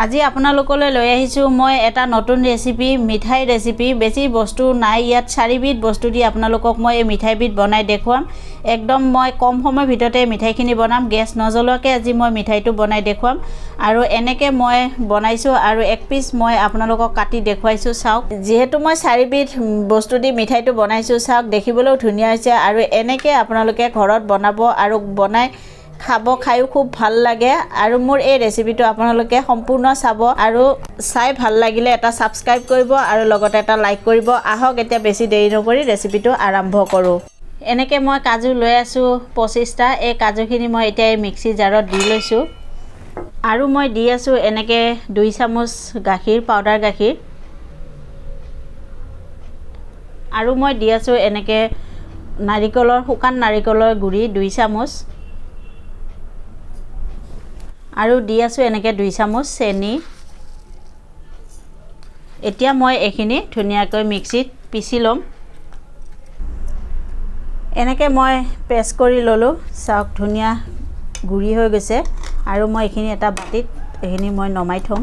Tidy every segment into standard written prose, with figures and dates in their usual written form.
আজি আপোনালোকলৈ লৈ আহিছো মই এটা নতুন ৰেচিপি মিঠাই ৰেচিপি বেছি বস্তু নাই ইয়াত 4 বিধ বস্তু দি আপোনালোকক মই এই মিঠাই বিধ বনাই দেখুৱাম একদম মই কম সময় ভিতৰতে মিঠাইখিনি বনাম গেছ নজলোৱাকৈ আজি মই মিঠাইটো বনাই দেখুৱাম আৰু এনেকৈ মই বনাইছো আৰু এক পিস মই আপোনালোকক কাটি দেখুৱাইছো চাওক যেহেতু মই 4 বিধ বস্তু দি মিঠাইটো বনাইছো চাওক দেখিবলৈ ধুনীয়া হৈছে আৰু এনেকৈ আপোনালোকে ঘৰত বনাব আৰু বনাই খাব খায়ো খুব ভাল লাগে আৰু মোৰ এই ৰেচিপিটো আপোনালোকে সম্পূৰ্ণ চাব আৰু চাই ভাল লাগিলে এটা সাবস্ক্ৰাইব কৰিব আৰু লগতে এটা লাইক কৰিব আহক এতিয়া বেছি দেৰি নকৰি ৰেচিপিটো আৰম্ভ কৰো এনেকৈ মই কাজু লৈ আছো 25টা এই কাজুখিনি মই এতিয়া এই মিক্সি জাৰত দি লৈছো আৰু মই দি আছো এনেকৈ 2 চামুচ গাখীৰ পাউডাৰ গাখীৰ আৰু মই দি আছো এনেকৈ নাৰিকলৰ শুকান নাৰিকলৰ গুৰি 2 চামুচ আৰু দি আছো এনেকৈ 2 চামুচ চেনি এতিয়া মই এখিনি ধুনিয়াকৈ মিক্সিত পিছি লম এনেকৈ মই পেষ্ট কৰি ললো চাওক ধুনিয়া গুৰি হৈ গৈছে আৰু মই এখিনি এটা বাটিত এখিনি মই নমাই থম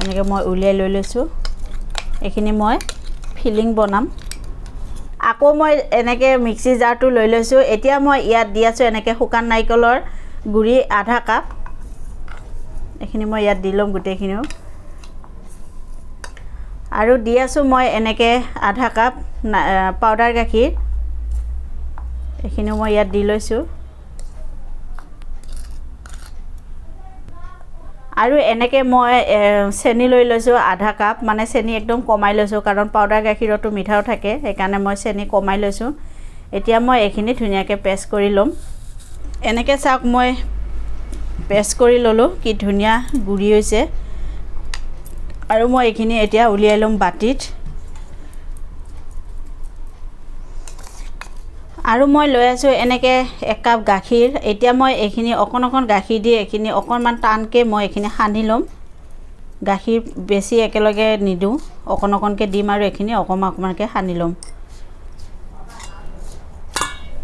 এনেকৈ মই উলিয়াই লৈ লৈছো এখিনি মই ফিলিং বনাম আকৌ মই এনেকৈ মিক্সি জাৰটো লৈ লৈছো এতিয়া মই ইয়াত দি আছো এনেকৈ শুকান নাৰিকলৰ গুৰি আধা কাপ এখিনি মই ইয়াত দিলম গুটেখিনিও আৰু দি আছো মই এনেকৈ আধা কাপ পাউডাৰ গাখীৰ এখিনি মই ইয়াত দি লৈছো আৰু এনেকৈ মই চেনি লৈ লৈছো আধা কাপ মানে চেনি একদম কমাই লৈছো কাৰণ পাউডাৰ গাখীৰটো মিঠাও থাকে সেইকাৰণে মই চেনি কমাই লৈছো এতিয়া মই এখিনি ধুনিয়াকৈ পেষ্ট কৰি লম এনেকৈ চাওক মই পেষ্ট কৰি ললো কি ধুনিয়া গুৰি হৈছে আৰু মই এখিনি এতিয়া উলিয়াই লম বাটিত আৰু মই লৈ আছো এনেকৈ 1 কাপ গাখীৰ এতিয়া মই এখিনি অকণ গাখীৰ দি এখিনি অকণমান টানকৈ মই এখিনি সানি লম গাখীৰ বেছি একেলগে নিদু অকণকে দিম আৰু এখিনি অকণমানকৈ সানি লম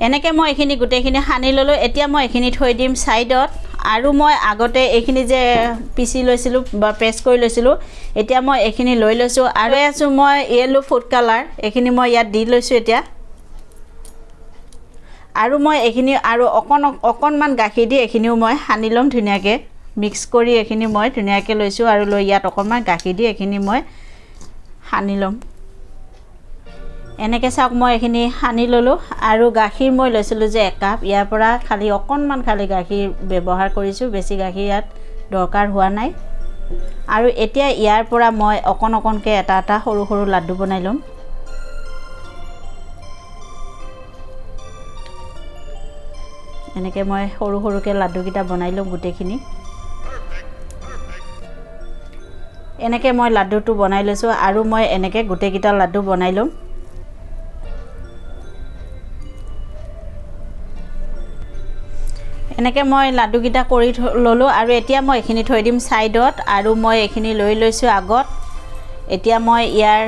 এনেকৈ মই এখিনি গুটেখিনি সানি ললো এতিয়া মই এখিনি থৈ দিম সাইডত আৰু মই আগতে এখিনি যে পিছি লৈছিলো বা পেষ্ট কৰি লৈছিলো এতিয়া মই এখিনি লৈ লৈছো আৰু আছো মই ইয়েলো ফুড কালাৰ এখিনি মই ইয়াত দি লৈছো এতিয়া আৰু মই এখিনি আৰু অকণমান গাখীৰ দি এখিনিও মই সানি লম ধুনিয়াকৈ মিক্স কৰি এখিনি মই ধুনিয়াকৈ লৈছো আৰু লৈ ইয়াত অকণমান গাখীৰ দি এখিনি মই সানি লম এনেকৈ চাওক মই এখিনি সানি ললো আৰু গাখীৰ মই লৈছিলো যে 1 কাপ ইয়াৰ পৰা খালি অকণমান খালি গাখীৰ ব্যৱহাৰ কৰিছো বেছি গাখীৰ ইয়াত দৰকাৰ হোৱা নাই আৰু এতিয়া ইয়াৰ পৰা মই অকণকৈ এটা সৰু লাড্ডু বনাই লম এনেকৈ মই সৰুকৈ লাড্ডু কিটা বনাই লম গুটেখিনি এনেকৈ মই লাড্ডুটো বনাই লৈছো আৰু মই এনেকৈ গুটেকিটা লাড্ডু বনাই লম এনেকৈ মই লাড্ডু কিটা কৰি ললো আৰু এতিয়া মই এখিনি থৈ দিম সাইডত আৰু মই এখিনি লৈ লৈছো আগত এতিয়া মই ইয়াৰ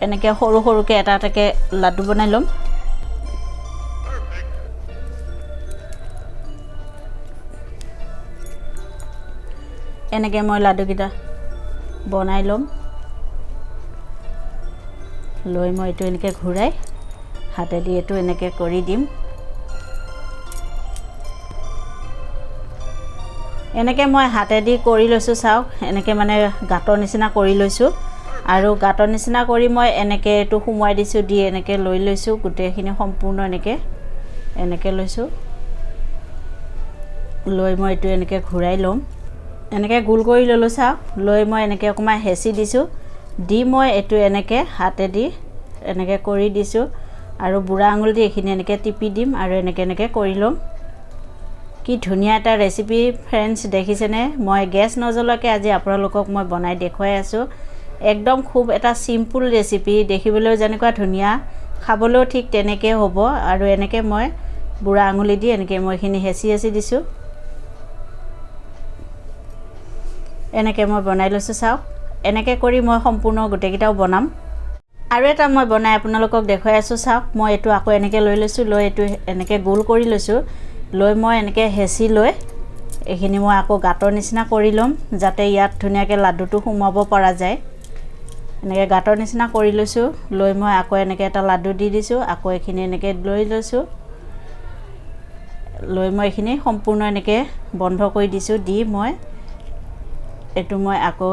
এনেকৈ সৰুকৈ এটাকে লাড্ডু বনাই লম এনেকৈ মই লাড্ডু কিটা বনাই লম লৈ মই এটো এনেকৈ ঘূৰাই হাতেদি এটো এনেকৈ কৰি দিম এনেকৈ মই হাতেদি কৰি লৈছো চাওক এনেকৈ মানে গাঁতৰ নিচিনা কৰি লৈছো আৰু গাঁতৰ নিচিনা কৰি মই এনেকৈ এটো সুমুৱাই দিছো দি এনেকৈ লৈ লৈছো গুটেখিনি সম্পূৰ্ণ এনেকৈ লৈছো লৈ মই এটো এনেকৈ ঘূৰাই লম এনেকৈ গোল কৰি ললো চাওক লৈ মই এনেকৈ অকমান হেচি দিছো দি মই এটো এনেকৈ হাতেদি এনেকৈ কৰি দিছো আৰু বুঢ়া আঙুল দি এখিনি এনেকৈ টিপি দিম আৰু এনেকৈ কৰি লম কি ধুনিয়া এটা ৰেচিপি ফ্ৰেন্ডছ দেখিছেনে মই গেছ নজলোৱাকৈ আজি আপোনালোকক মই বনাই দেখুৱাই আছো একদম খুব এটা সিম্পল ৰেচিপি দেখিবলৈ যেনেকুৱা ধুনিয়া খাবলৈও ঠিক তেনেকৈ হ'ব আৰু এনেকৈ মই বুঢ়া আঙুলি দি এনেকৈ মই এখিনি হেচি দিছো এনেকৈ মই বনাই লৈছো চাওক এনেকৈ কৰি মই সম্পূৰ্ণ গুটেকিটাও বনাম আৰু এটা মই বনাই আপোনালোকক দেখুৱাই আছো চাওক মই এটো আকৌ এনেকৈ লৈ লৈছো লৈ এটো এনেকৈ গোল কৰি লৈছো লৈ মই এনেকৈ হেচি লৈ এইখিনি মই আকৌ গাঁতৰ নিচিনা কৰি ল'ম যাতে ইয়াত ধুনীয়াকৈ লাডুটো সোমাব পৰা যায় এনেকৈ গাঁতৰ নিচিনা কৰি লৈছোঁ লৈ মই আকৌ এনেকৈ এটা লাডু দি দিছোঁ আকৌ এইখিনি এনেকৈ লৈ লৈছোঁ লৈ মই এইখিনি সম্পূৰ্ণ এনেকৈ বন্ধ কৰি দিছোঁ দি মই এইটো মই আকৌ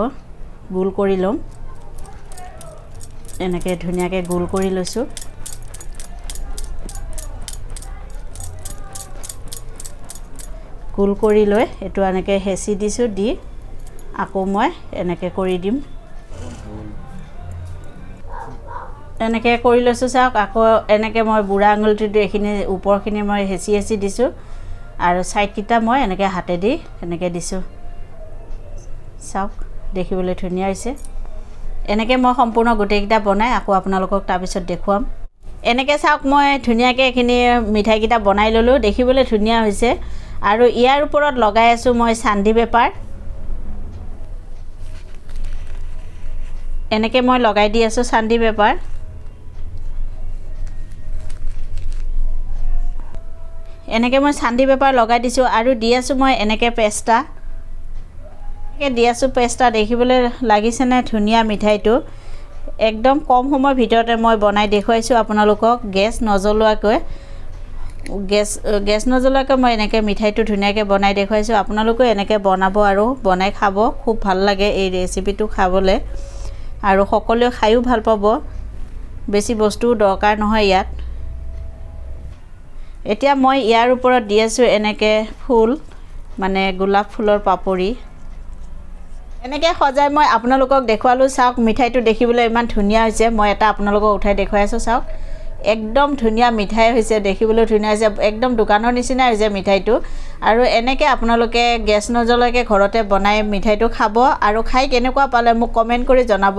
গোল কৰি ল'ম এনেকৈ ধুনীয়াকৈ গোল কৰি লৈছোঁ গোল কৰি লৈ এইটো এনেকৈ হেঁচি দিছোঁ দি আকৌ মই এনেকৈ কৰি দিম এনেকৈ কৰি লৈছোঁ চাওক আকৌ এনেকৈ মই বুঢ়া আঙুলিটো এইখিনি ওপৰখিনি মই হেঁচি দিছোঁ আৰু ছাইডকেইটা মই এনেকৈ হাতেদি এনেকৈ দিছোঁ চাওক দেখিবলৈ ধুনীয়া হৈছে এনেকৈ মই সম্পূৰ্ণ গোটেইকেইটা বনাই আকৌ আপোনালোকক তাৰপিছত দেখুৱাম এনেকৈ চাওক মই ধুনীয়াকৈ এইখিনি মিঠাইকেইটা বনাই ল'লোঁ দেখিবলৈ ধুনীয়া হৈছে আৰু ইয়াৰ ওপৰত লগাই আছোঁ মই চান্দি পেপাৰ এনেকৈ মই লগাই দি আছোঁ চান্দি পেপাৰ এনেকৈ মই চান্দি পেপাৰ লগাই দিছোঁ আৰু দি আছোঁ মই এনেকৈ পেষ্টা দি আছোঁ পেষ্টা দেখিবলৈ লাগিছেনে ধুনীয়া মিঠাইটো একদম কম সময়ৰ ভিতৰতে মই বনাই দেখুৱাইছোঁ আপোনালোকক গেছ নজ্বলোৱাকৈ মই এনেকৈ মিঠাইটো ধুনীয়াকৈ বনাই দেখুৱাইছোঁ আপোনালোকেও এনেকৈ বনাব আৰু বনাই খাব খুব ভাল লাগে এই ৰেচিপিটো খাবলৈ আৰু সকলোৱে খায়ো ভাল পাব বেছি বস্তু দৰকাৰ নহয় ইয়াত এতিয়া মই ইয়াৰ ওপৰত দি আছোঁ এনেকৈ ফুল মানে গোলাপ ফুলৰ পাপৰি এনেকৈ সজাই মই আপোনালোকক দেখুৱালোঁ চাওক মিঠাইটো দেখিবলৈ ইমান ধুনীয়া হৈছে মই এটা আপোনালোকক উঠাই দেখুৱাই আছোঁ চাওক একদম ধুনীয়া মিঠাই হৈছে দেখিবলৈ ধুনীয়া হৈছে একদম দোকানৰ নিচিনা হৈছে মিঠাইটো আৰু এনেকৈ আপোনালোকে গেছ নজ্বলাকৈ ঘৰতে বনাই মিঠাইটো খাব আৰু খাই কেনেকুৱা পালে মোক কমেণ্ট কৰি জনাব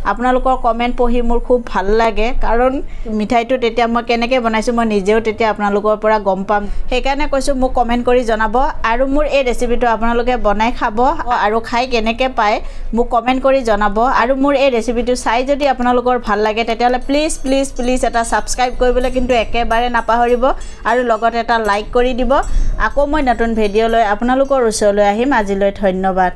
আপোনালোকৰ কমেণ্ট পঢ়ি মোৰ খুব ভাল লাগে কাৰণ মিঠাইটো তেতিয়া মই কেনেকৈ বনাইছোঁ মই নিজেও তেতিয়া আপোনালোকৰ পৰা গম পাম সেইকাৰণে কৈছোঁ মোক কমেণ্ট কৰি জনাব আৰু মোৰ এই ৰেচিপিটো আপোনালোকে বনাই খাব আৰু খাই কেনেকৈ পায় মোক কমেণ্ট কৰি জনাব আৰু মোৰ এই ৰেচিপিটো চাই যদি আপোনালোকৰ ভাল লাগে তেতিয়াহ'লে প্লিজ এটা সাবস্ক্ৰাইব কৰিবলৈ কিন্তু একেবাৰে নাপাহৰিব আৰু লগত এটা লাইক কৰি দিব আকৌ মই নতুন ভিডিঅ' লৈ আপোনালোকৰ ওচৰলৈ আহিম আজিলৈ ধন্যবাদ